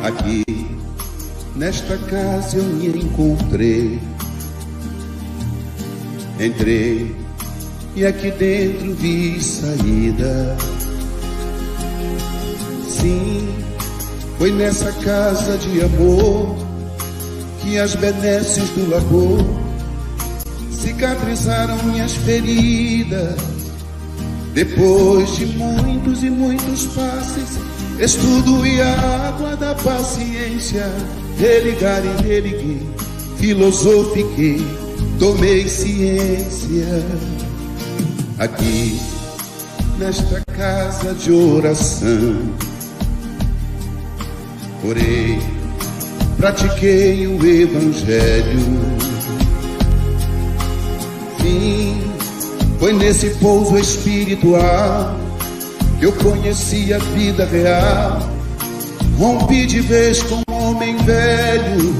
Aqui, nesta casa eu me encontrei. Entrei e aqui dentro vi saída. Sim, foi nessa casa de amor que as benesses do labor cicatrizaram minhas feridas. Depois de muitos e muitos passes, estudo e a água da paciência, religar e religuei, filosofiquei, tomei ciência. Aqui, nesta casa de oração, orei, pratiquei o evangelho. Sim, foi nesse pouso espiritual que eu conheci a vida real. Rompi de vez com um homem velho.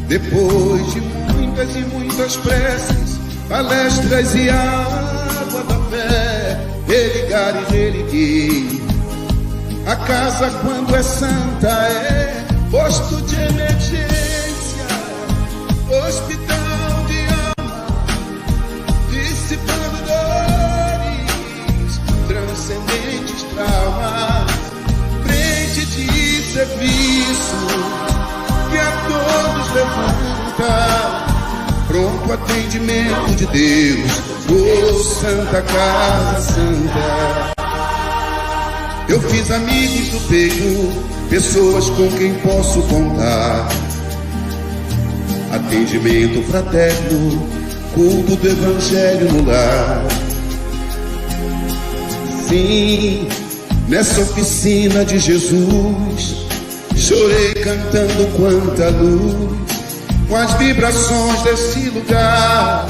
Depois de muitas e muitas preces, palestras e água da fé, religar e religuei. A casa, quando é santa, é posto de emergência, hospital de alma, dissipando dores, transcendentes traumas, frente de serviço que a todos levanta, pronto atendimento de Deus, oh Santa Casa Santa. Eu fiz amigos do peito, pessoas com quem posso contar. Atendimento fraterno, culto do evangelho no lar. Sim, nessa oficina de Jesus, chorei cantando quanta luz, com as vibrações desse lugar.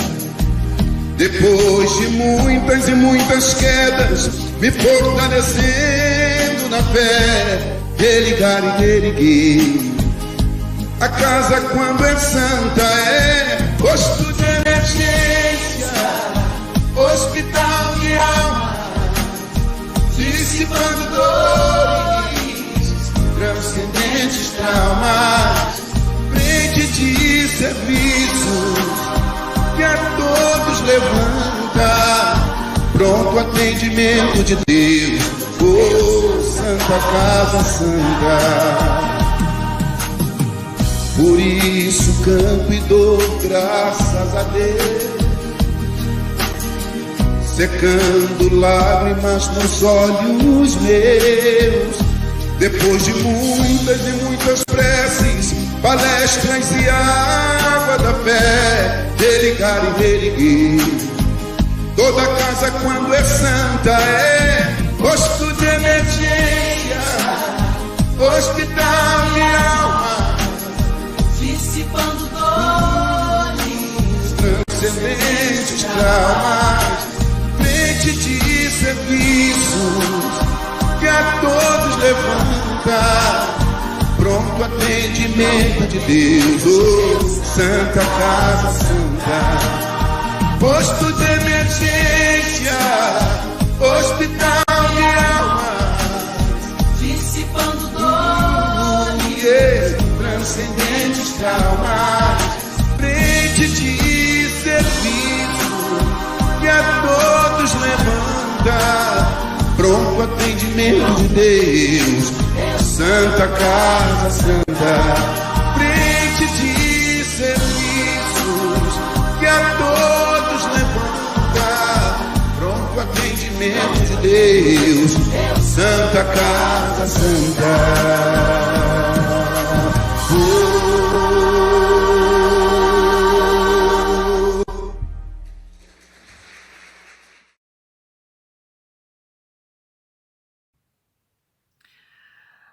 Depois de muitas e muitas quedas, me fortalecendo na fé, religar e religuei. A casa, quando é santa, é posto de emergência, hospital de alma, dissipando dores, transcendentes traumas, frente de serviço que a todos levanta, pronto atendimento de Deus, oh Santa Casa Santa. Por isso canto e dou graças a Deus, secando lágrimas nos olhos meus. Depois de muitas e muitas preces, palestras e água da fé, religar e religuei. Toda casa, quando é santa, é posto de emergência, hospital de alma, dissipando dores, transcendentes traumas, frente de serviços que a todos levanta, pronto atendimento de Deus, oh Santa Casa Santa. Posto de emergência, hospital de almas, dissipando dores, transcendentes traumas, frente de serviço que a todos levanta, pronto atendimento de Deus, Santa Casa Santa. Frente de serviços que a todos levanta, pronto atendimento de Deus, Santa Casa Santa.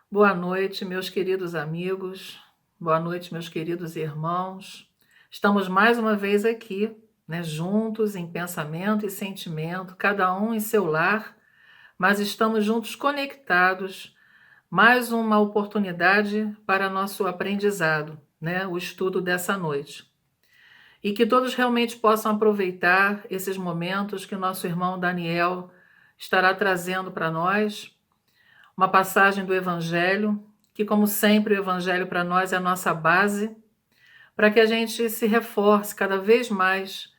Boa noite, meus queridos amigos. Boa noite, meus queridos irmãos. Estamos mais uma vez aqui, juntos em pensamento e sentimento, cada um em seu lar, mas estamos juntos conectados. Mais uma oportunidade para nosso aprendizado, o estudo dessa noite. E que todos realmente possam aproveitar esses momentos que o nosso irmão Daniel estará trazendo para nós uma passagem do Evangelho, que, como sempre, o Evangelho para nós é a nossa base, para que a gente se reforce cada vez mais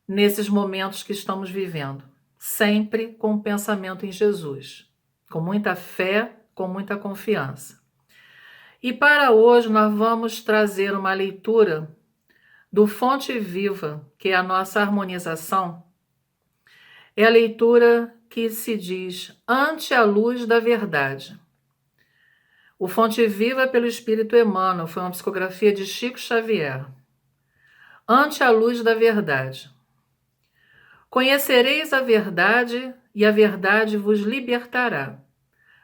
nesses momentos que estamos vivendo, sempre com o pensamento em Jesus, com muita fé, com muita confiança. E para hoje nós vamos trazer uma leitura do Fonte Viva, que é a nossa harmonização. É a leitura que se diz Ante a Luz da Verdade. O Fonte Viva é pelo Espírito Emmanuel, foi uma psicografia de Chico Xavier. Ante a Luz da Verdade. Conhecereis a verdade e a verdade vos libertará.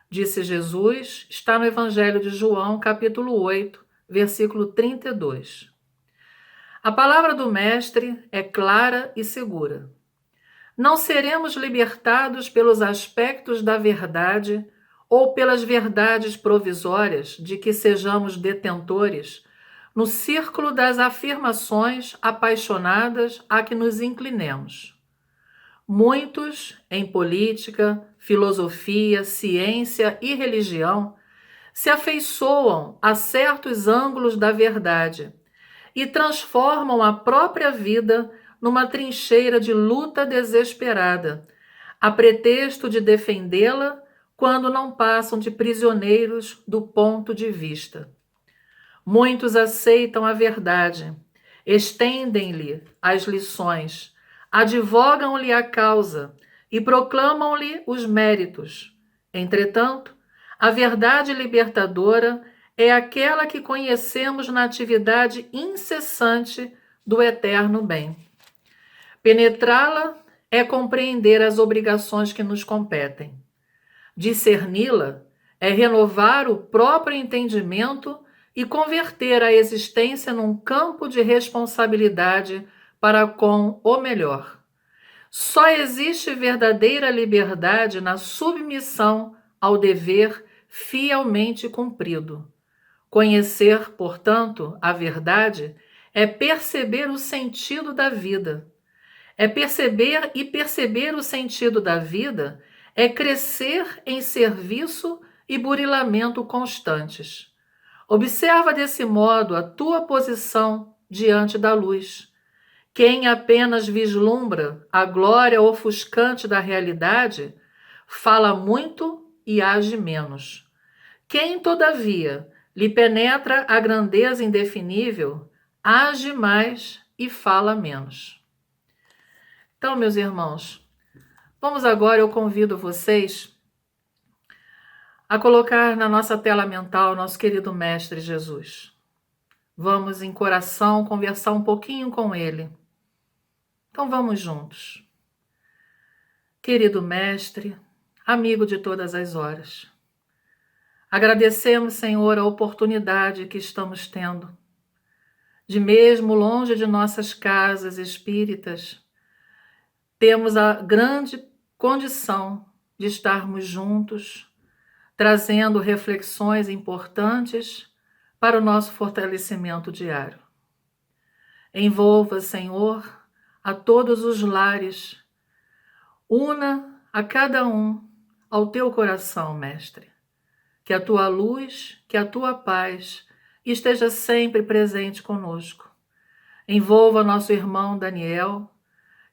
Disse Jesus, está no Evangelho de João, capítulo 8, versículo 32. A palavra do Mestre é clara e segura. Não seremos libertados pelos aspectos da verdade ou pelas verdades provisórias de que sejamos detentores no círculo das afirmações apaixonadas a que nos inclinemos. Muitos, em política, filosofia, ciência e religião, se afeiçoam a certos ângulos da verdade e transformam a própria vida numa trincheira de luta desesperada, a pretexto de defendê-la quando não passam de prisioneiros do ponto de vista. Muitos aceitam a verdade, estendem-lhe as lições, advogam-lhe a causa e proclamam-lhe os méritos. Entretanto, a verdade libertadora é aquela que conhecemos na atividade incessante do eterno bem. Penetrá-la é compreender as obrigações que nos competem. Discerni-la é renovar o próprio entendimento e converter a existência num campo de responsabilidade para com o melhor. Só existe verdadeira liberdade na submissão ao dever fielmente cumprido. Conhecer, portanto, a verdade é perceber o sentido da vida. Perceber o sentido da vida é crescer em serviço e burilamento constantes. Observa desse modo a tua posição diante da luz. Quem apenas vislumbra a glória ofuscante da realidade, fala muito e age menos. Quem, todavia, lhe penetra a grandeza indefinível, age mais e fala menos. Então, meus irmãos, vamos agora, eu convido vocês a colocar na nossa tela mental nosso querido Mestre Jesus. Vamos, em coração, conversar um pouquinho com ele. Então, vamos juntos. Querido Mestre, amigo de todas as horas, agradecemos, Senhor, a oportunidade que estamos tendo de, mesmo longe de nossas casas espíritas, temos a grande condição de estarmos juntos, trazendo reflexões importantes para o nosso fortalecimento diário. Envolva, Senhor, a todos os lares, una a cada um ao teu coração, Mestre. Que a tua luz, que a tua paz esteja sempre presente conosco. Envolva nosso irmão Daniel,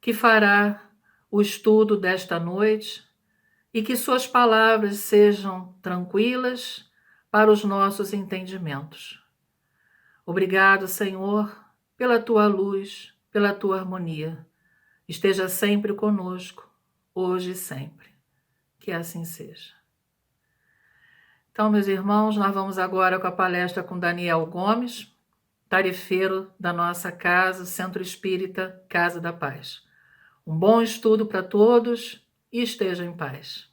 que fará o estudo desta noite, e que suas palavras sejam tranquilas para os nossos entendimentos. Obrigado, Senhor, pela tua luz, pela tua harmonia. Esteja sempre conosco, hoje e sempre. Que assim seja. Então, meus irmãos, nós vamos agora com a palestra com Daniel Gomes, tarefeiro da nossa casa, Centro Espírita Casa da Paz. Um bom estudo para todos e estejam em paz.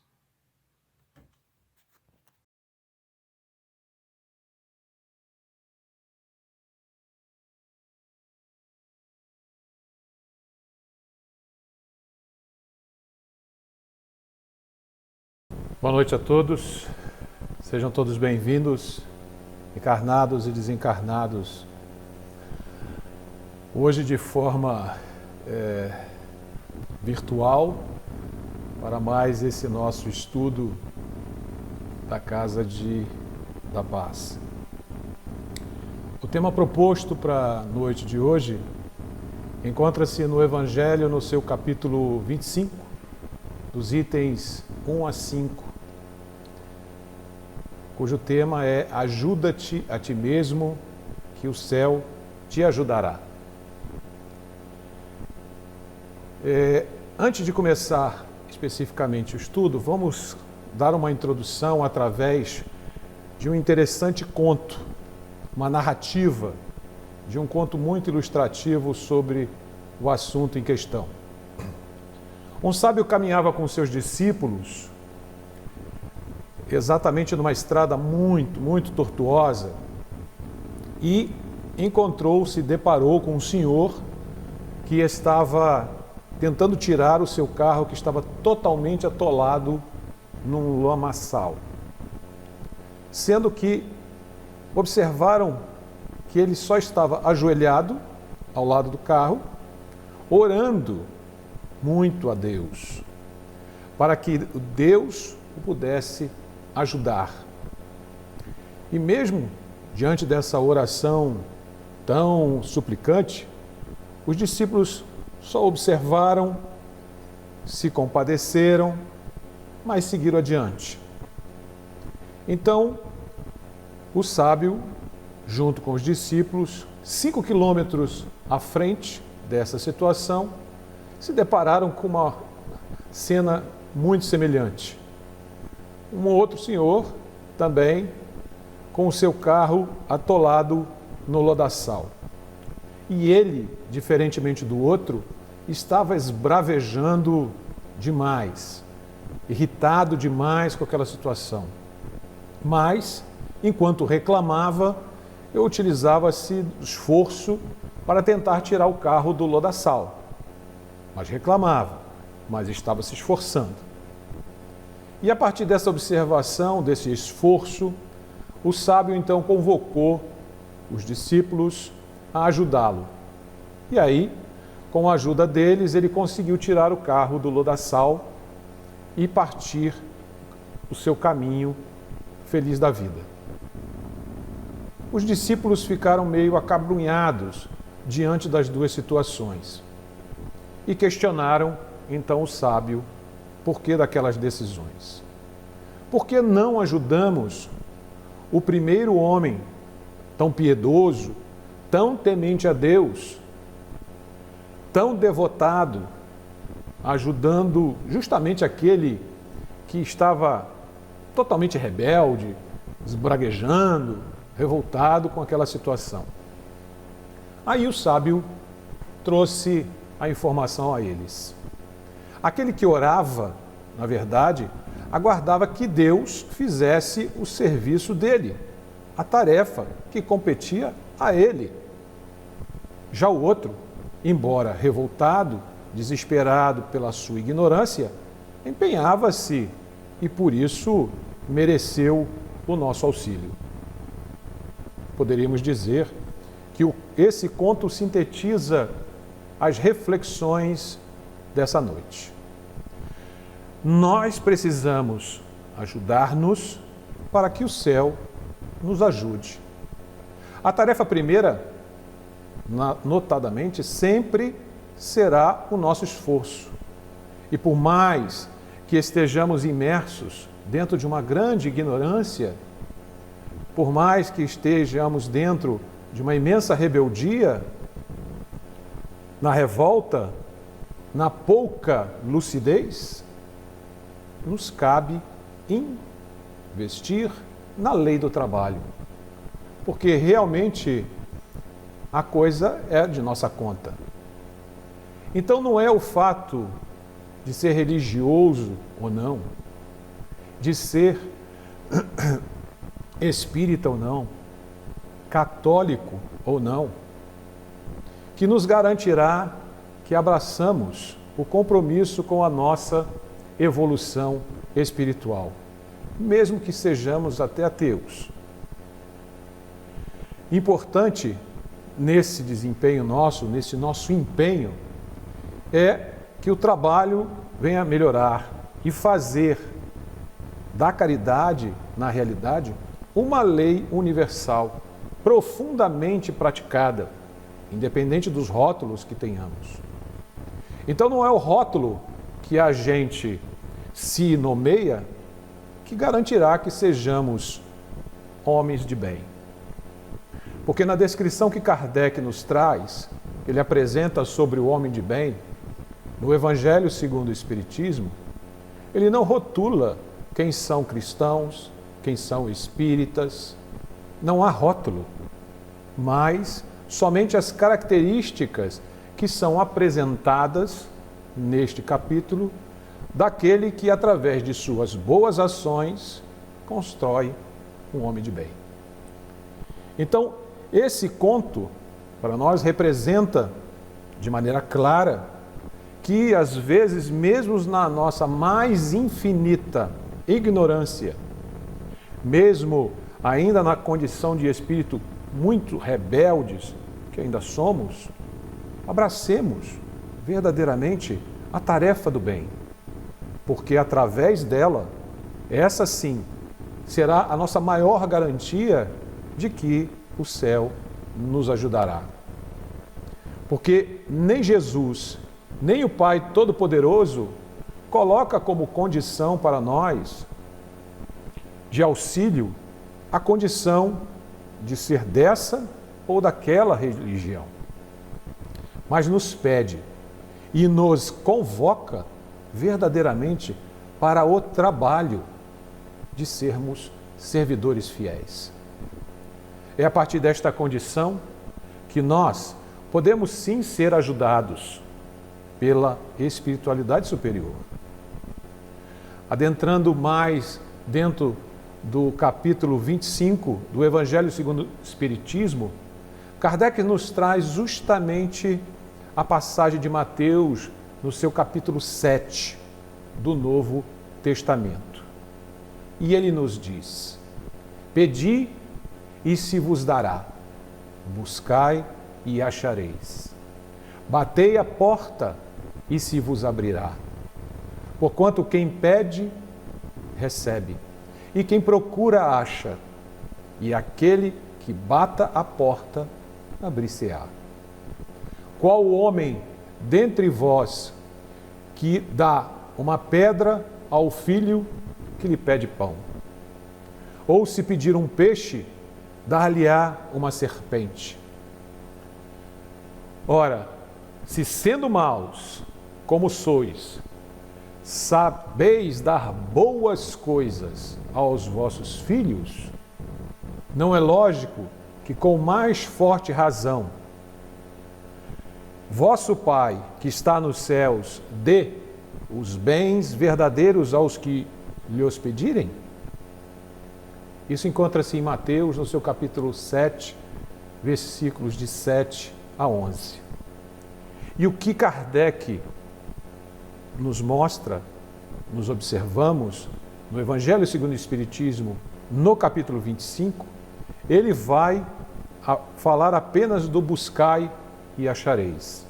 Boa noite a todos, sejam todos bem-vindos, encarnados e desencarnados. Hoje de forma virtual, para mais esse nosso estudo da Casa da Paz. O tema proposto para a noite de hoje encontra-se no Evangelho, no seu capítulo 25, dos itens 1 a 5, cujo tema é Ajuda-te a ti mesmo, que o céu te ajudará. Antes de começar especificamente o estudo, vamos dar uma introdução através de um interessante conto, uma narrativa de um conto muito ilustrativo sobre o assunto em questão. Um sábio caminhava com seus discípulos exatamente numa estrada muito tortuosa e deparou com um senhor que estava tentando tirar o seu carro, que estava totalmente atolado num lamaçal. Sendo que observaram que ele só estava ajoelhado ao lado do carro, orando muito a Deus, para que Deus o pudesse ajudar. E mesmo diante dessa oração tão suplicante, os discípulos só observaram, se compadeceram, mas seguiram adiante. Então, o sábio, junto com os discípulos, 5 quilômetros à frente dessa situação, se depararam com uma cena muito semelhante. Um outro senhor, também, com o seu carro atolado no lodaçal. E ele, diferentemente do outro, estava esbravejando demais, irritado demais com aquela situação. Mas, enquanto reclamava, eu utilizava-se do esforço para tentar tirar o carro do lodaçal. Mas reclamava, mas estava se esforçando. E a partir dessa observação, desse esforço, o sábio então convocou os discípulos a ajudá-lo. E aí, com a ajuda deles, ele conseguiu tirar o carro do lodaçal e partir o seu caminho feliz da vida. Os discípulos ficaram meio acabrunhados diante das duas situações e questionaram então o sábio por que daquelas decisões. Por que não ajudamos o primeiro homem tão piedoso, tão temente a Deus, tão devotado, ajudando justamente aquele que estava totalmente rebelde, esbraguejando, revoltado com aquela situação? Aí o sábio trouxe a informação a eles. Aquele que orava, na verdade, aguardava que Deus fizesse o serviço dele, a tarefa que competia a ele. Já o outro, embora revoltado, desesperado pela sua ignorância, empenhava-se e por isso mereceu o nosso auxílio. Poderíamos dizer que esse conto sintetiza as reflexões dessa noite. Nós precisamos ajudar-nos para que o céu nos ajude. A tarefa primeira, notadamente, sempre será o nosso esforço. E por mais que estejamos imersos dentro de uma grande ignorância, por mais que estejamos dentro de uma imensa rebeldia, na revolta, na pouca lucidez, nos cabe investir na lei do trabalho. Porque realmente a coisa é de nossa conta. Então não é o fato de ser religioso ou não, de ser espírita ou não, católico ou não, que nos garantirá que abraçamos o compromisso com a nossa evolução espiritual, mesmo que sejamos até ateus. Importante nesse desempenho nosso, nesse nosso empenho, é que o trabalho venha melhorar, e fazer da caridade, na realidade, uma lei universal, profundamente praticada, independente dos rótulos que tenhamos. Então não é o rótulo que a gente se nomeia que garantirá que sejamos homens de bem. Porque na descrição que Kardec nos traz, ele apresenta sobre o homem de bem, no Evangelho segundo o Espiritismo, ele não rotula quem são cristãos, quem são espíritas, não há rótulo, mas somente as características que são apresentadas neste capítulo daquele que, através de suas boas ações, constrói um homem de bem. Então, esse conto, para nós, representa de maneira clara que, às vezes, mesmo na nossa mais infinita ignorância, mesmo ainda na condição de espírito muito rebeldes, que ainda somos, abracemos verdadeiramente a tarefa do bem, porque através dela, essa sim, será a nossa maior garantia de que o céu nos ajudará. Porque nem Jesus, nem o Pai Todo-Poderoso coloca como condição para nós de auxílio a condição de ser dessa ou daquela religião. Mas nos pede e nos convoca verdadeiramente para o trabalho de sermos servidores fiéis. É a partir desta condição que nós podemos sim ser ajudados pela espiritualidade superior. Adentrando mais dentro do capítulo 25 do Evangelho segundo o Espiritismo, Kardec nos traz justamente a passagem de Mateus no seu capítulo 7 do Novo Testamento. E ele nos diz: pedi e se vos dará, buscai e achareis, batei a porta e se vos abrirá. Porquanto quem pede, recebe, e quem procura, acha, e aquele que bata a porta, abrir-se-á. Qual o homem dentre vós que dá uma pedra ao filho que lhe pede pão? Ou se pedir um peixe, dar-lhe-á uma serpente? Ora, se sendo maus, como sois, sabeis dar boas coisas aos vossos filhos, não é lógico que com mais forte razão vosso Pai, que está nos céus, dê os bens verdadeiros aos que lhe os pedirem? Isso encontra-se em Mateus, no seu capítulo 7, versículos de 7 a 11. E o que Kardec nos mostra, nos observamos, no Evangelho segundo o Espiritismo, no capítulo 25, ele vai falar apenas do buscai e achareis.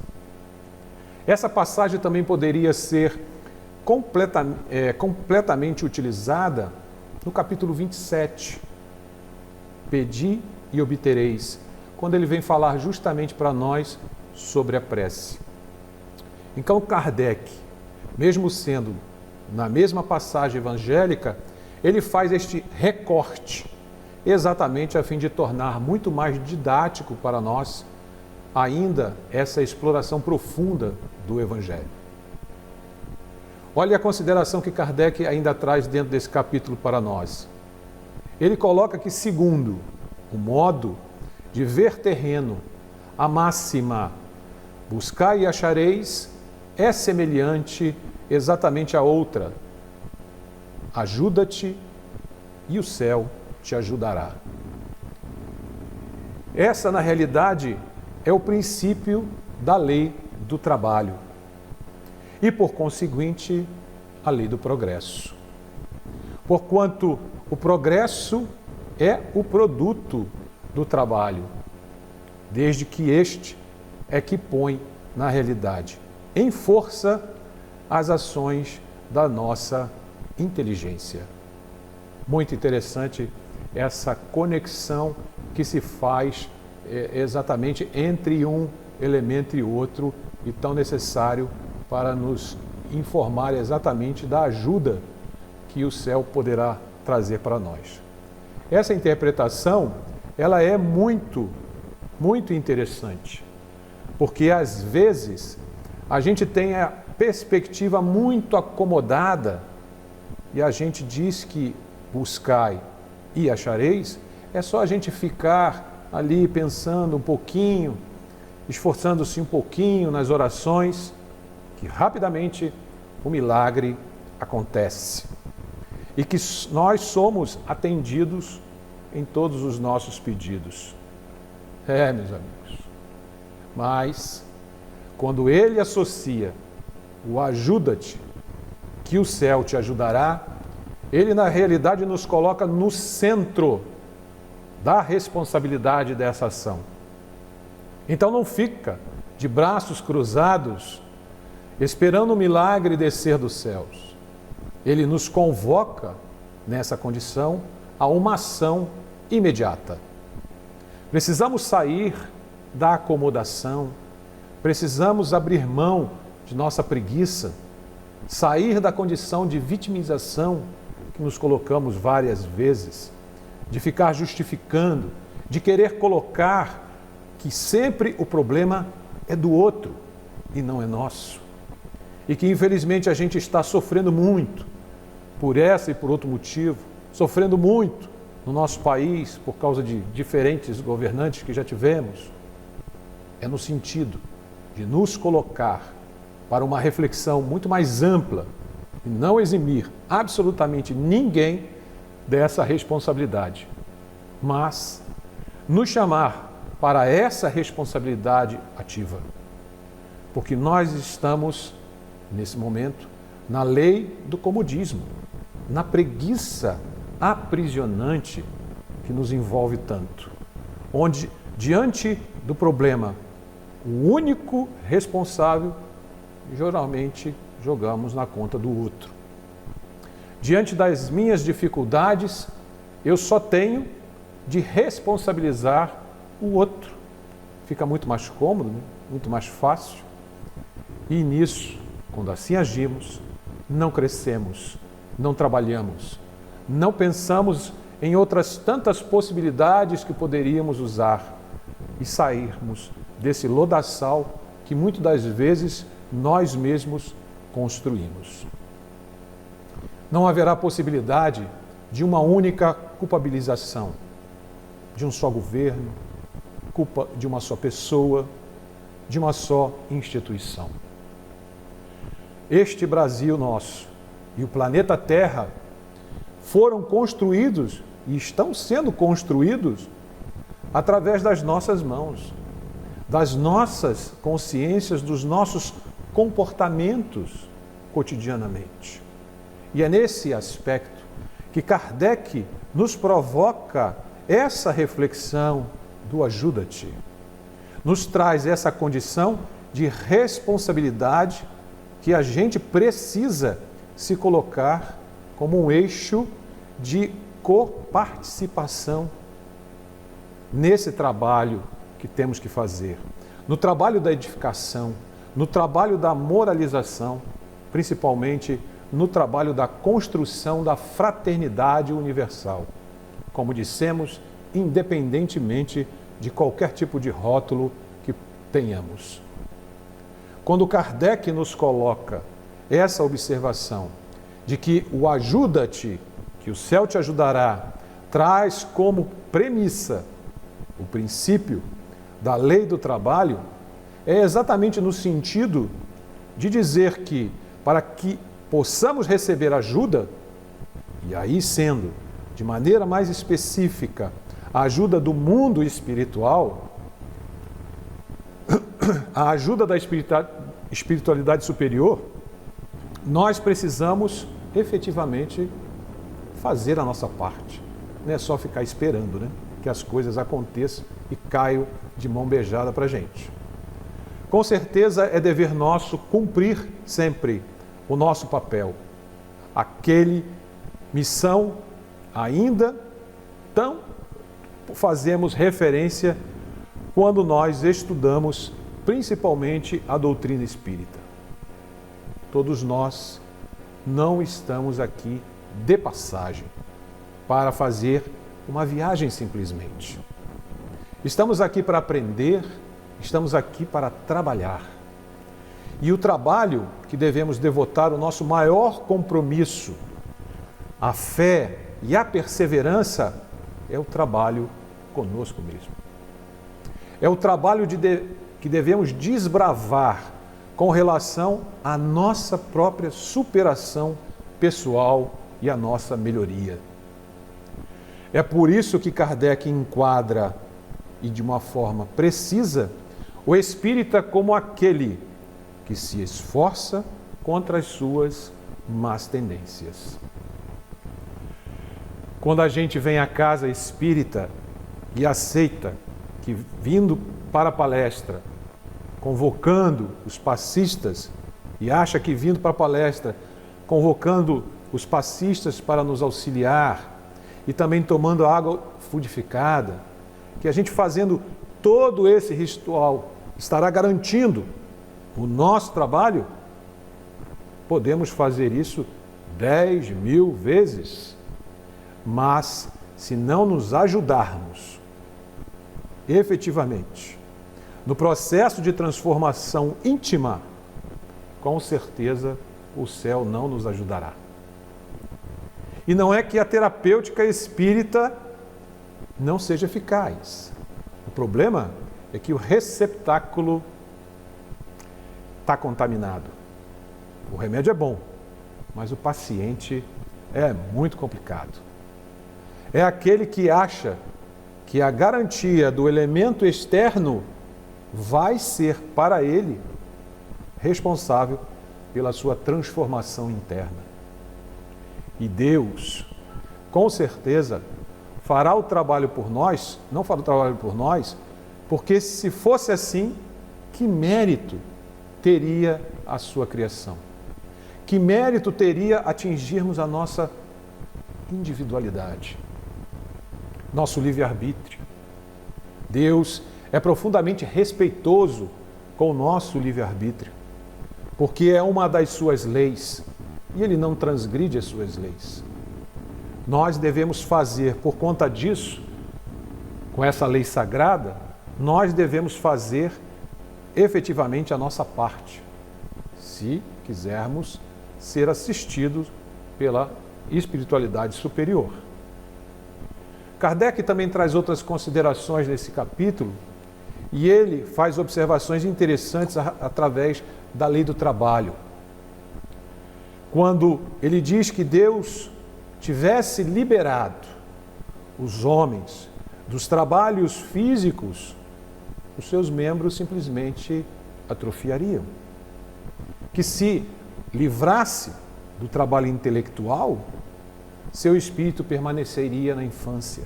Essa passagem também poderia ser completamente utilizada no capítulo 27, pedi e obtereis, quando ele vem falar justamente para nós sobre a prece. Então Kardec, mesmo sendo na mesma passagem evangélica, ele faz este recorte, exatamente a fim de tornar muito mais didático para nós ainda essa exploração profunda do Evangelho. Olha a consideração que Kardec ainda traz dentro desse capítulo para nós. Ele coloca que, segundo o modo de ver terreno, a máxima buscai e achareis é semelhante exatamente à outra: ajuda-te e o céu te ajudará. Essa, na realidade, é o princípio da lei do trabalho e, por conseguinte, a lei do progresso. Porquanto o progresso é o produto do trabalho, desde que este é que põe, na realidade, em força as ações da nossa inteligência. Muito interessante essa conexão que se faz exatamente entre um elemento e outro, e tão necessário para nos informar exatamente da ajuda que o céu poderá trazer para nós. Essa interpretação, ela é muito interessante, porque às vezes a gente tem a perspectiva muito acomodada e a gente diz que buscai e achareis, é só a gente ficar ali pensando um pouquinho, esforçando-se um pouquinho nas orações, que rapidamente o milagre acontece. E que nós somos atendidos em todos os nossos pedidos. Meus amigos. Mas, quando ele associa o ajuda-te, que o céu te ajudará, ele na realidade nos coloca no centro da responsabilidade dessa ação. Então não fica de braços cruzados, esperando o milagre descer dos céus. Ele nos convoca, nessa condição, a uma ação imediata. Precisamos sair da acomodação, precisamos abrir mão de nossa preguiça, sair da condição de vitimização que nos colocamos várias vezes, de ficar justificando, de querer colocar que sempre o problema é do outro e não é nosso. E que infelizmente a gente está sofrendo muito por essa e por outro motivo, sofrendo muito no nosso país por causa de diferentes governantes que já tivemos. É no sentido de nos colocar para uma reflexão muito mais ampla e não eximir absolutamente ninguém dessa responsabilidade, mas nos chamar para essa responsabilidade ativa. Porque nós estamos, nesse momento, na lei do comodismo, na preguiça aprisionante que nos envolve tanto, onde, diante do problema, o único responsável, geralmente, jogamos na conta do outro. Diante das minhas dificuldades, eu só tenho de responsabilizar o outro. Fica muito mais cômodo, né? Muito mais fácil. E nisso, quando assim agimos, não crescemos, não trabalhamos, não pensamos em outras tantas possibilidades que poderíamos usar e sairmos desse lodaçal que muitas das vezes nós mesmos construímos. Não haverá possibilidade de uma única culpabilização, de um só governo, culpa de uma só pessoa, de uma só instituição. Este Brasil nosso e o planeta Terra foram construídos e estão sendo construídos através das nossas mãos, das nossas consciências, dos nossos comportamentos cotidianamente. E é nesse aspecto que Kardec nos provoca essa reflexão do ajuda-te. Nos traz essa condição de responsabilidade que a gente precisa se colocar como um eixo de coparticipação nesse trabalho que temos que fazer, no trabalho da edificação, no trabalho da moralização, principalmente no trabalho da construção da fraternidade universal, como dissemos, independentemente de qualquer tipo de rótulo que tenhamos. Quando Kardec nos coloca essa observação de que o ajuda-te, que o céu te ajudará, traz como premissa o princípio da lei do trabalho, é exatamente no sentido de dizer que, para que possamos receber ajuda, e aí sendo de maneira mais específica a ajuda do mundo espiritual, a ajuda da espiritualidade superior, nós precisamos efetivamente fazer a nossa parte. Não é só ficar esperando, né, que as coisas aconteçam e caiam de mão beijada para a gente. Com certeza é dever nosso cumprir sempre o nosso papel, aquele missão ainda tão fazemos referência quando nós estudamos principalmente a doutrina espírita. Todos nós não estamos aqui de passagem para fazer uma viagem simplesmente. Estamos aqui para aprender, estamos aqui para trabalhar. E o trabalho que devemos devotar o nosso maior compromisso, a fé e a perseverança, é o trabalho conosco mesmo. É o trabalho que devemos desbravar com relação à nossa própria superação pessoal e à nossa melhoria. É por isso que Kardec enquadra, e de uma forma precisa, o espírita como aquele que se esforça contra as suas más tendências. Quando a gente vem à casa espírita e aceita que, vindo para a palestra, convocando os passistas, e acha que vindo para a palestra, convocando os passistas para nos auxiliar, e também tomando água fluidificada, que a gente fazendo todo esse ritual estará garantindo o nosso trabalho, podemos fazer isso 10.000 vezes. Mas, se não nos ajudarmos efetivamente no processo de transformação íntima, com certeza o céu não nos ajudará. E não é que a terapêutica espírita não seja eficaz. O problema é que o receptáculo está contaminado. O remédio é bom, mas o paciente é muito complicado. É aquele que acha que a garantia do elemento externo vai ser para ele responsável pela sua transformação interna. E Deus, com certeza, fará o trabalho por nós, não fará o trabalho por nós, porque se fosse assim, que mérito teria a sua criação? Que mérito teria atingirmos a nossa individualidade? Nosso livre-arbítrio. Deus é profundamente respeitoso com o nosso livre-arbítrio, porque é uma das suas leis e Ele não transgride as suas leis. Nós devemos fazer, por conta disso, com essa lei sagrada, nós devemos fazer efetivamente a nossa parte, se quisermos ser assistidos pela espiritualidade superior. Kardec também traz outras considerações nesse capítulo e ele faz observações interessantes através da lei do trabalho. Quando ele diz que Deus tivesse liberado os homens dos trabalhos físicos, os seus membros simplesmente atrofiariam. Que se livrasse do trabalho intelectual, seu espírito permaneceria na infância,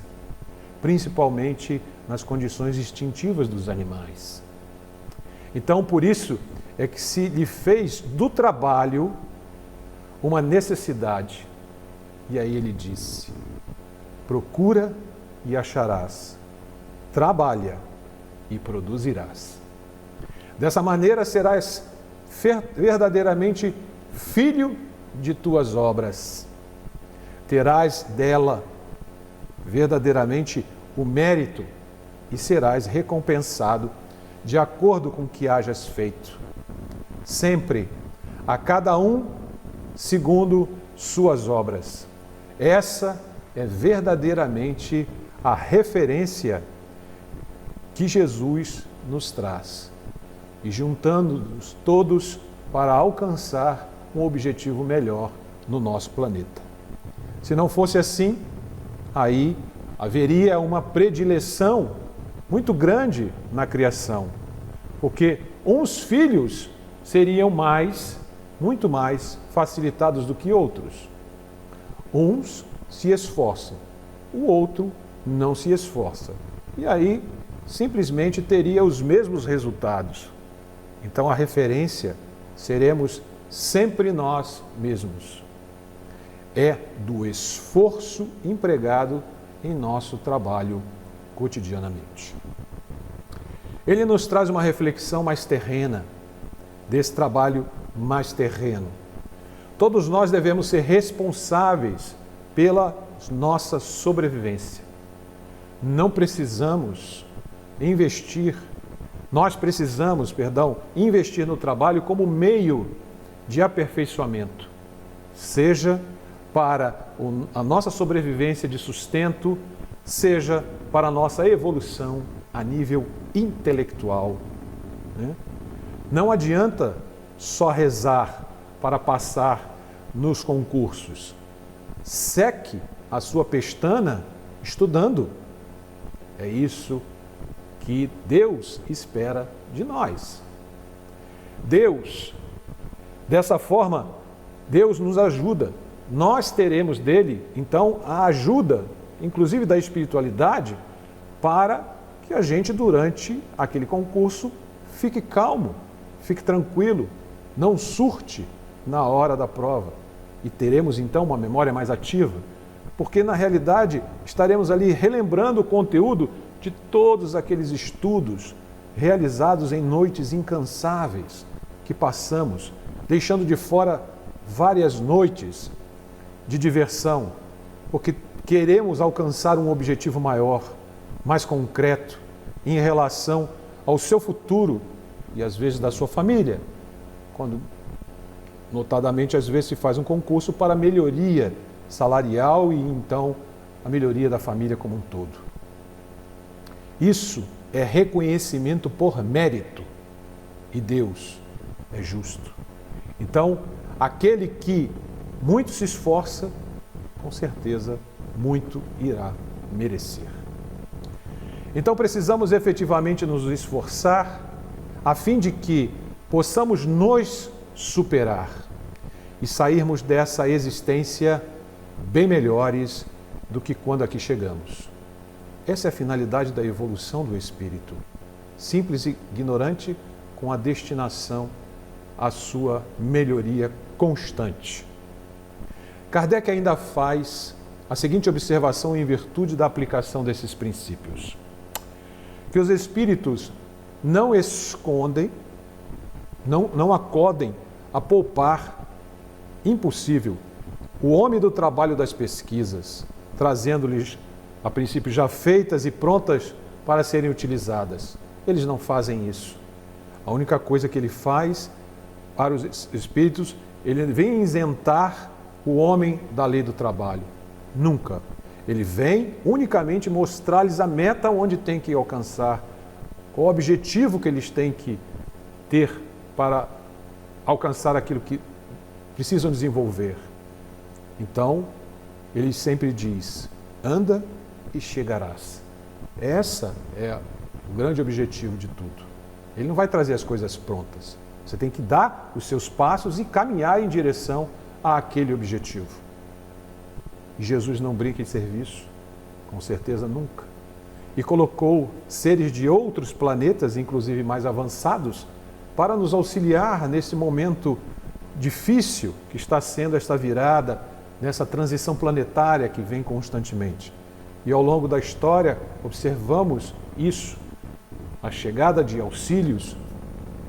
principalmente nas condições instintivas dos animais. Então, por isso é que se lhe fez do trabalho uma necessidade. E aí ele disse: procura e acharás, trabalha e produzirás. Dessa maneira serás verdadeiramente filho de tuas obras. Terás dela verdadeiramente o mérito e serás recompensado de acordo com o que hajas feito. Sempre, a cada um segundo suas obras. Essa é verdadeiramente a referência que Jesus nos traz. E juntando-nos todos para alcançar um objetivo melhor no nosso planeta. Se não fosse assim, aí haveria uma predileção muito grande na criação, porque uns filhos seriam muito mais facilitados do que outros. Uns se esforçam, o outro não se esforça. E aí simplesmente teria os mesmos resultados. Então a referência seremos sempre nós mesmos. é do esforço empregado em nosso trabalho cotidianamente. Ele nos traz uma reflexão mais terrena, desse trabalho mais terreno. Todos nós devemos ser responsáveis pela nossa sobrevivência. Nós precisamos investir no trabalho como meio de aperfeiçoamento, seja para a nossa sobrevivência de sustento, seja para a nossa evolução a nível intelectual, né? Não adianta só rezar para passar nos concursos. Seque a sua pestana estudando. É isso que Deus espera de nós. Dessa forma, Deus nos ajuda. Nós teremos dele, então, a ajuda, inclusive da espiritualidade, para que a gente, durante aquele concurso, fique calmo, fique tranquilo, não surte na hora da prova. E teremos, então, uma memória mais ativa, porque, na realidade, estaremos ali relembrando o conteúdo de todos aqueles estudos realizados em noites incansáveis que passamos, deixando de fora várias noites de diversão, porque queremos alcançar um objetivo maior, mais concreto, em relação ao seu futuro e às vezes da sua família, quando notadamente às vezes se faz um concurso para melhoria salarial e então a melhoria da família como um todo. Isso é reconhecimento por mérito e Deus é justo. Então, aquele que muito se esforça, com certeza muito irá merecer. Então precisamos efetivamente nos esforçar a fim de que possamos nos superar e sairmos dessa existência bem melhores do que quando aqui chegamos. Essa é a finalidade da evolução do espírito, simples e ignorante, com a destinação à sua melhoria constante. Kardec ainda faz a seguinte observação em virtude da aplicação desses princípios: que os espíritos não escondem, não acodem a poupar, impossível, o homem do trabalho das pesquisas, trazendo-lhes, a princípio, já feitas e prontas para serem utilizadas. Eles não fazem isso. A única coisa que ele faz para os espíritos, ele vem isentar o homem da lei do trabalho. Nunca. Ele vem unicamente mostrar-lhes a meta onde tem que alcançar, qual o objetivo que eles têm que ter para alcançar aquilo que precisam desenvolver. Então, ele sempre diz: anda e chegarás. Essa é o grande objetivo de tudo. Ele não vai trazer as coisas prontas. Você tem que dar os seus passos e caminhar em direção àquele objetivo. E Jesus não brinca em serviço, com certeza nunca. E colocou seres de outros planetas, inclusive mais avançados, para nos auxiliar nesse momento difícil que está sendo esta virada, nessa transição planetária que vem constantemente. E ao longo da história observamos isso, a chegada de auxílios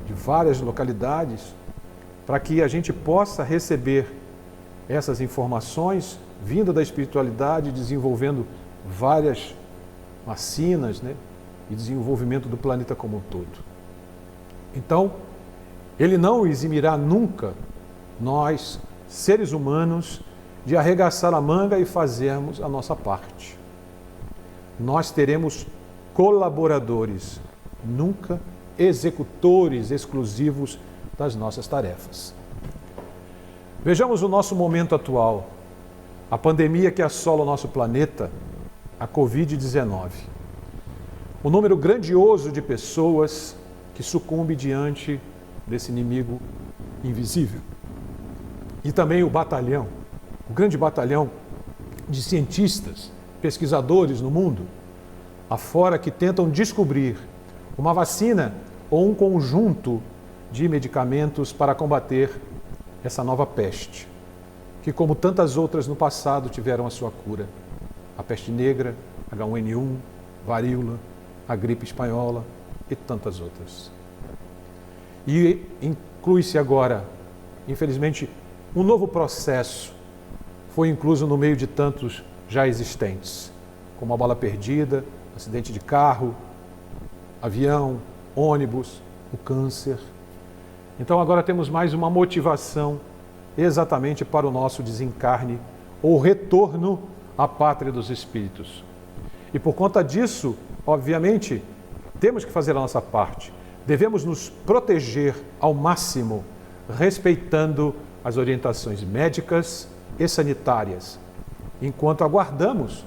de várias localidades, para que a gente possa receber essas informações vinda da espiritualidade, desenvolvendo várias vacinas, né? E desenvolvimento do planeta como um todo. Então, ele não eximirá nunca nós, seres humanos, de arregaçar a manga e fazermos a nossa parte. Nós teremos colaboradores, nunca executores exclusivos das nossas tarefas. Vejamos o nosso momento atual, a pandemia que assola o nosso planeta, a Covid-19. O número grandioso de pessoas que sucumbe diante desse inimigo invisível. E também o batalhão, o grande batalhão de cientistas, pesquisadores no mundo, afora, que tentam descobrir uma vacina ou um conjunto de medicamentos para combater essa nova peste, que, como tantas outras no passado, tiveram a sua cura. A peste negra, H1N1, varíola, a gripe espanhola e tantas outras. E inclui-se agora, infelizmente, um novo processo foi incluso no meio de tantos já existentes, como a bala perdida, acidente de carro, avião, ônibus, o câncer. Então agora temos mais uma motivação exatamente para o nosso desencarne ou retorno à pátria dos espíritos. E por conta disso, obviamente, temos que fazer a nossa parte. Devemos nos proteger ao máximo, respeitando as orientações médicas e sanitárias, enquanto aguardamos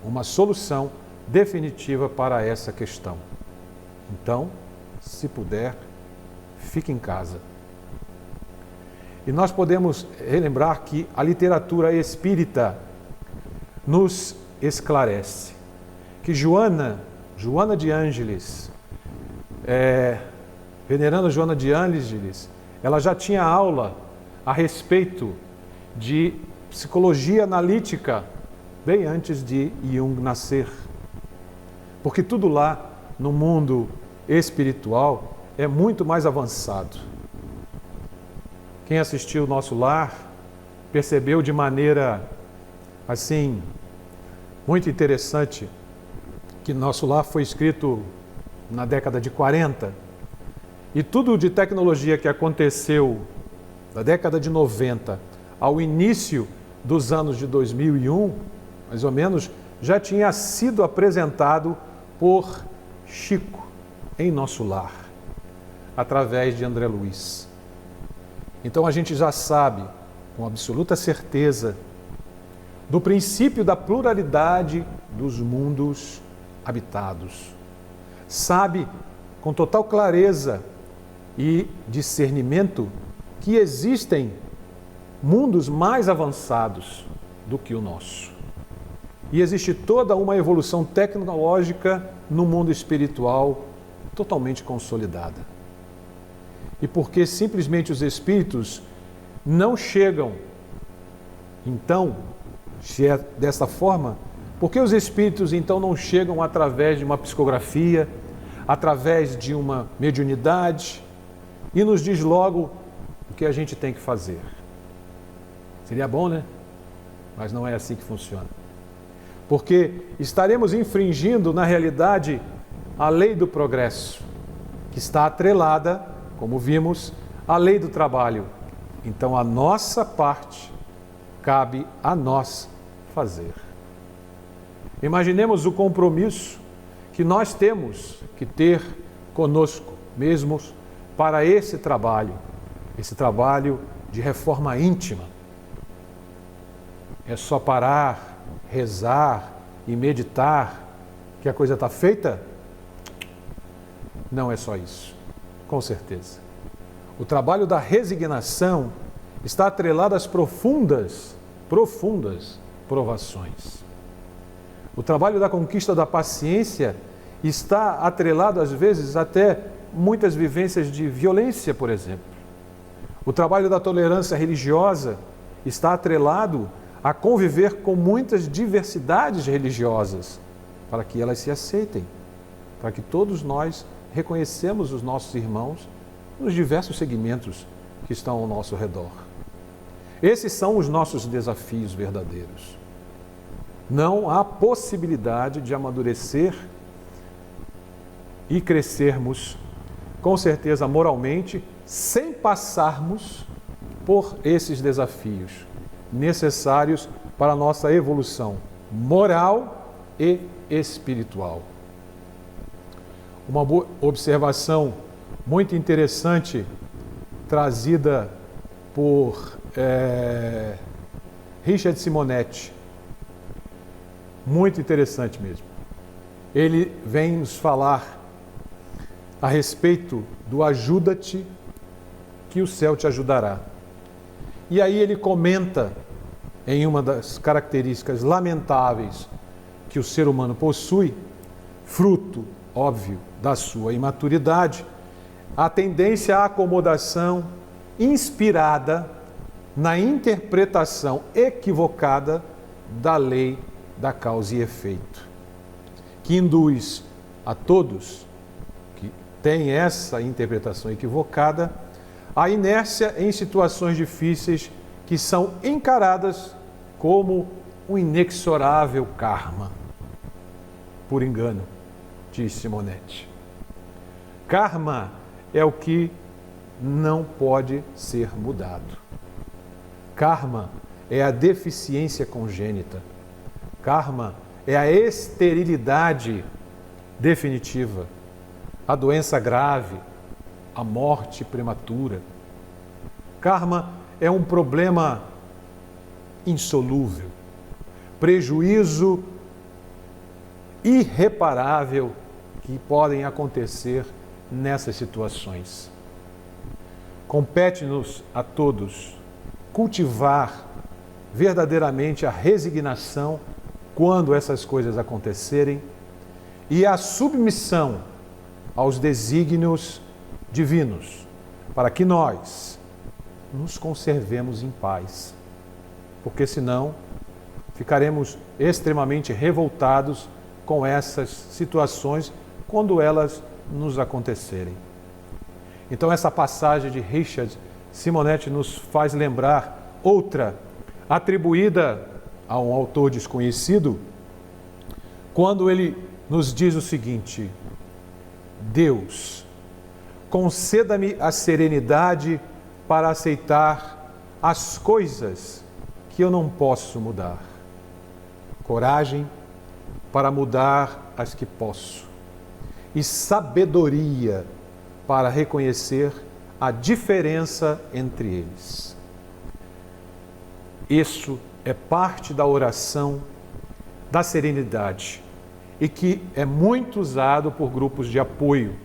uma solução definitiva para essa questão. Então, se puder, fique em casa. E nós podemos relembrar que a literatura espírita nos esclarece que Joana de Ângeles, veneranda Joana de Ângeles, ela já tinha aula a respeito de psicologia analítica bem antes de Jung nascer. Porque tudo lá no mundo espiritual é muito mais avançado. Quem assistiu o Nosso Lar percebeu de maneira, assim, muito interessante que Nosso Lar foi escrito na década de 40 e tudo de tecnologia que aconteceu da década de 90 ao início dos anos de 2001, mais ou menos, já tinha sido apresentado por Chico em Nosso Lar, através de André Luiz. Então a gente já sabe, com absoluta certeza, do princípio da pluralidade dos mundos habitados. Sabe com total clareza e discernimento que existem mundos mais avançados do que o nosso. E existe toda uma evolução tecnológica no mundo espiritual totalmente consolidada. E porque simplesmente os espíritos não chegam, então, se é dessa forma, por que os espíritos então não chegam através de uma psicografia, através de uma mediunidade e nos diz logo o que a gente tem que fazer? Seria bom, né? Mas não é assim que funciona. Porque estaremos infringindo, na realidade, a lei do progresso, que está atrelada, como vimos, à lei do trabalho. Então, a nossa parte cabe a nós fazer. Imaginemos o compromisso que nós temos que ter conosco mesmos para esse trabalho de reforma íntima. É só parar, rezar e meditar que a coisa está feita? Não é só isso, com certeza. O trabalho da resignação está atrelado às profundas provações. O trabalho da conquista da paciência está atrelado, às vezes, até muitas vivências de violência, por exemplo. O trabalho da tolerância religiosa está atrelado a conviver com muitas diversidades religiosas, para que elas se aceitem, para que todos nós reconhecemos os nossos irmãos nos diversos segmentos que estão ao nosso redor. Esses são os nossos desafios verdadeiros. Não há possibilidade de amadurecer e crescermos, com certeza moralmente, sem passarmos por esses desafios necessários para a nossa evolução moral e espiritual. Uma boa observação muito interessante trazida por Richard Simonetti, muito interessante mesmo. Ele vem nos falar a respeito do ajuda-te que o céu te ajudará. E aí ele comenta em uma das características lamentáveis que o ser humano possui, fruto, óbvio, da sua imaturidade, a tendência à acomodação inspirada na interpretação equivocada da lei da causa e efeito, que induz a todos que têm essa interpretação equivocada a inércia em situações difíceis que são encaradas como um inexorável karma. Por engano, diz Simonetti. Karma é o que não pode ser mudado. Karma é a deficiência congênita. Karma é a esterilidade definitiva, a doença grave, a morte prematura. Karma é um problema insolúvel, prejuízo irreparável que podem acontecer nessas situações. Compete-nos a todos cultivar verdadeiramente a resignação quando essas coisas acontecerem e a submissão aos desígnios divinos, para que nós nos conservemos em paz, porque senão ficaremos extremamente revoltados com essas situações quando elas nos acontecerem. Então essa passagem de Richard Simonetti nos faz lembrar outra, atribuída a um autor desconhecido, quando ele nos diz o seguinte: Deus, conceda-me a serenidade para aceitar as coisas que eu não posso mudar, coragem para mudar as que posso, e sabedoria para reconhecer a diferença entre eles. Isso é parte da oração da serenidade e que é muito usado por grupos de apoio,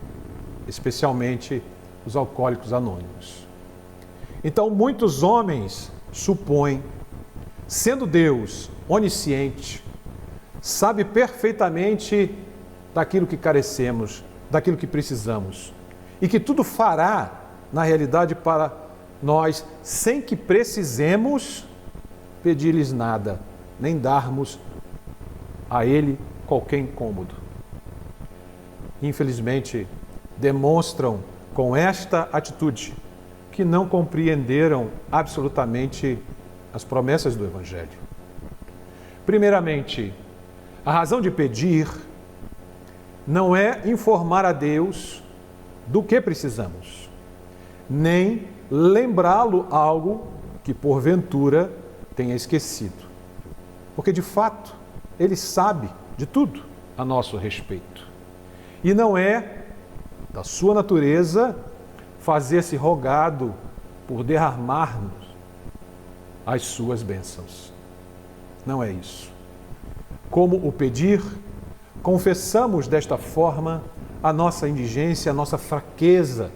especialmente os alcoólicos anônimos. Então, muitos homens supõem, sendo Deus onisciente, sabe perfeitamente daquilo que carecemos, daquilo que precisamos, e que tudo fará, na realidade, para nós, sem que precisemos pedir-lhes nada, nem darmos a Ele qualquer incômodo. Infelizmente, demonstram com esta atitude que não compreenderam absolutamente as promessas do Evangelho. Primeiramente, a razão de pedir não é informar a Deus do que precisamos, nem lembrá-lo algo que porventura tenha esquecido. Porque de fato, Ele sabe de tudo a nosso respeito. E não é da sua natureza fazer-se rogado por derramar-nos as suas bênçãos. Não é isso. Como o pedir, confessamos desta forma a nossa indigência, a nossa fraqueza.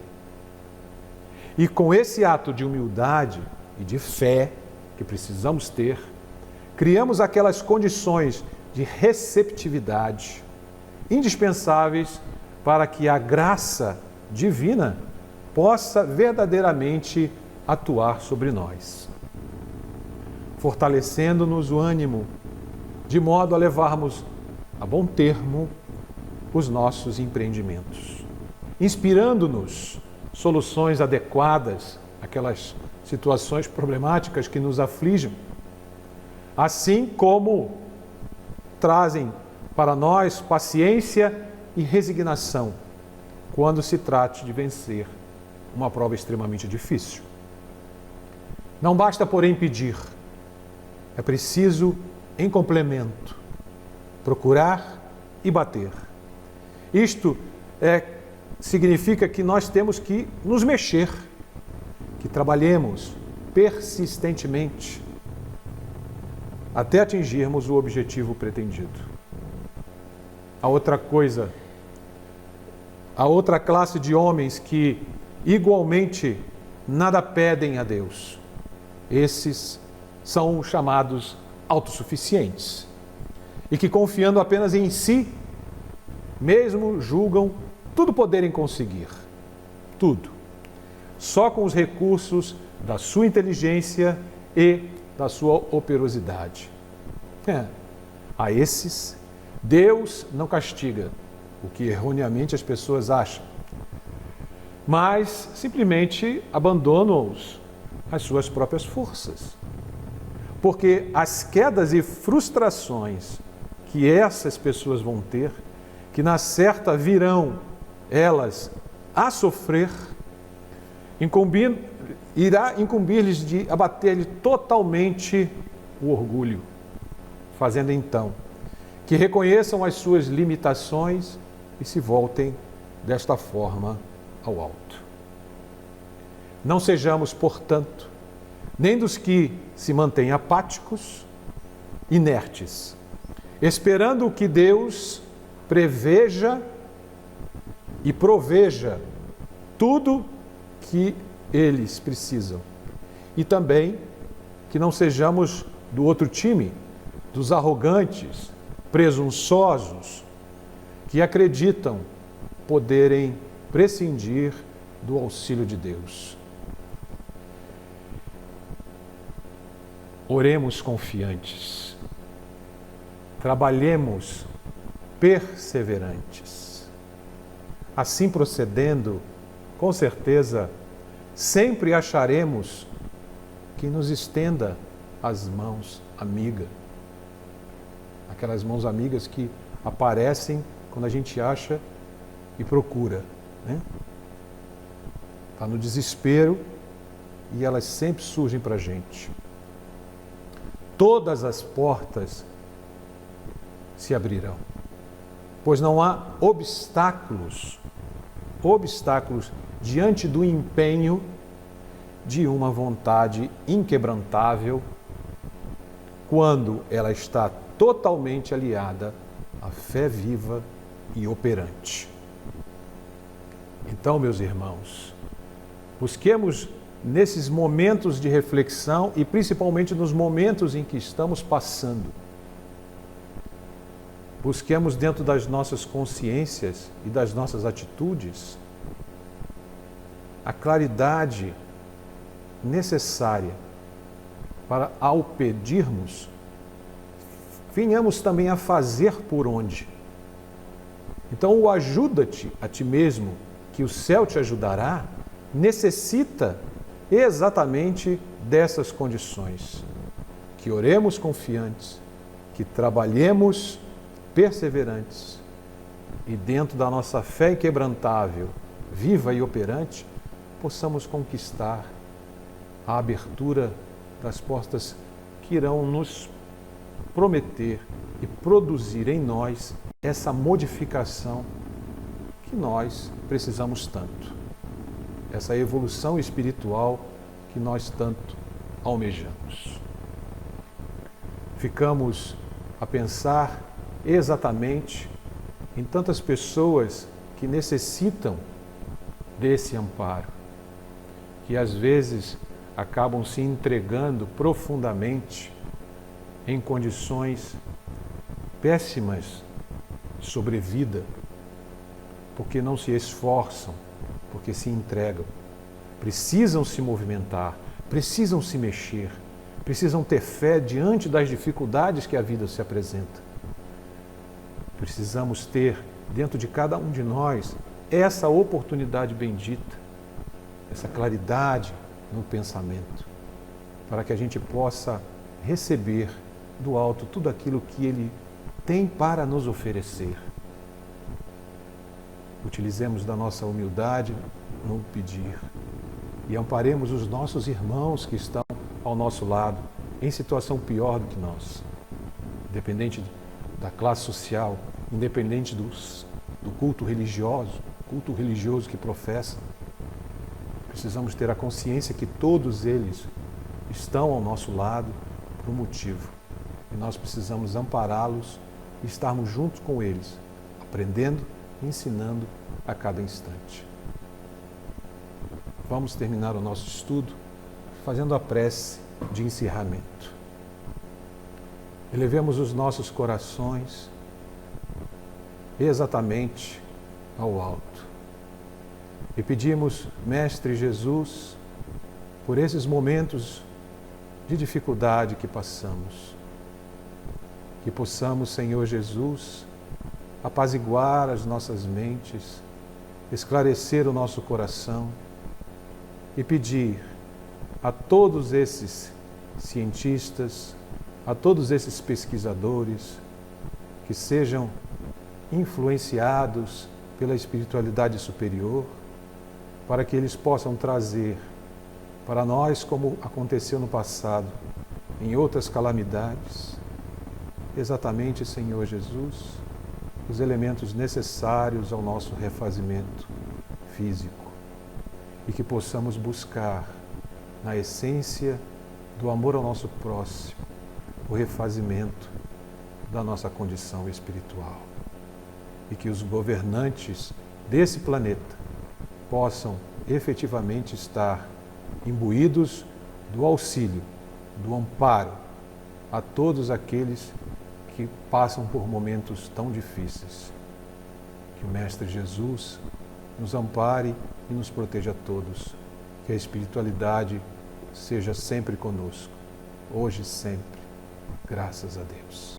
E com esse ato de humildade e de fé que precisamos ter, criamos aquelas condições de receptividade indispensáveis para que a graça divina possa verdadeiramente atuar sobre nós, fortalecendo-nos o ânimo, de modo a levarmos a bom termo os nossos empreendimentos, inspirando-nos soluções adequadas àquelas situações problemáticas que nos afligem, assim como trazem para nós paciência e resignação quando se trate de vencer uma prova extremamente difícil. Não basta, porém, pedir. É preciso, em complemento, procurar e bater. Isto significa que nós temos que nos mexer, que trabalhemos persistentemente até atingirmos o objetivo pretendido. A outra classe de homens que igualmente nada pedem a Deus, esses são chamados autossuficientes e que, confiando apenas em si, mesmo julgam tudo poderem conseguir, tudo, só com os recursos da sua inteligência e da sua operosidade. A esses, Deus não castiga, o que erroneamente as pessoas acham, mas simplesmente abandonam-os às suas próprias forças. Porque as quedas e frustrações que essas pessoas vão ter, que na certa virão elas a sofrer, irá incumbir-lhes de abater-lhe totalmente o orgulho, fazendo então que reconheçam as suas limitações e se voltem desta forma ao alto. Não sejamos, portanto, nem dos que se mantêm apáticos, inertes, esperando que Deus preveja e proveja tudo que eles precisam. E também que não sejamos do outro time, dos arrogantes, presunçosos, que acreditam poderem prescindir do auxílio de Deus. Oremos confiantes, trabalhemos perseverantes. Assim procedendo, com certeza, sempre acharemos que nos estenda as mãos amigas. Aquelas mãos amigas que aparecem quando a gente acha e procura, né? Está no desespero e elas sempre surgem para a gente. Todas as portas se abrirão, pois não há obstáculos diante do empenho de uma vontade inquebrantável, quando ela está totalmente aliada à fé viva e operante. Então, meus irmãos, busquemos nesses momentos de reflexão e principalmente nos momentos em que estamos passando, busquemos dentro das nossas consciências e das nossas atitudes a claridade necessária para, ao pedirmos, venhamos também a fazer por onde. Então, o ajuda-te a ti mesmo, que o céu te ajudará, necessita exatamente dessas condições. Que oremos confiantes, que trabalhemos perseverantes e dentro da nossa fé inquebrantável, viva e operante, possamos conquistar a abertura das portas que irão nos prometer e produzir em nós essa modificação que nós precisamos tanto. Essa evolução espiritual que nós tanto almejamos. Ficamos a pensar exatamente em tantas pessoas que necessitam desse amparo, que às vezes acabam se entregando profundamente em condições péssimas de sobrevida, porque não se esforçam, porque se entregam. Precisam se movimentar, precisam se mexer, precisam ter fé diante das dificuldades que a vida se apresenta. Precisamos ter dentro de cada um de nós essa oportunidade bendita, essa claridade no pensamento, para que a gente possa receber do alto tudo aquilo que Ele tem para nos oferecer. Utilizemos da nossa humildade no pedir e amparemos os nossos irmãos que estão ao nosso lado, em situação pior do que nós, independente da classe social, independente do culto religioso que professam. Precisamos ter a consciência que todos eles estão ao nosso lado por um motivo. E nós precisamos ampará-los e estarmos juntos com eles, aprendendo e ensinando a cada instante. Vamos terminar o nosso estudo fazendo a prece de encerramento. Elevemos os nossos corações exatamente ao alto e pedimos, Mestre Jesus, por esses momentos de dificuldade que passamos. Que possamos, Senhor Jesus, apaziguar as nossas mentes, esclarecer o nosso coração e pedir a todos esses cientistas, a todos esses pesquisadores, que sejam influenciados pela espiritualidade superior, para que eles possam trazer para nós, como aconteceu no passado, em outras calamidades, exatamente, Senhor Jesus, os elementos necessários ao nosso refazimento físico e que possamos buscar, na essência do amor ao nosso próximo, o refazimento da nossa condição espiritual. E que os governantes desse planeta possam efetivamente estar imbuídos do auxílio, do amparo a todos aqueles que passam por momentos tão difíceis. Que o Mestre Jesus nos ampare e nos proteja a todos. Que a espiritualidade seja sempre conosco, hoje e sempre. Graças a Deus.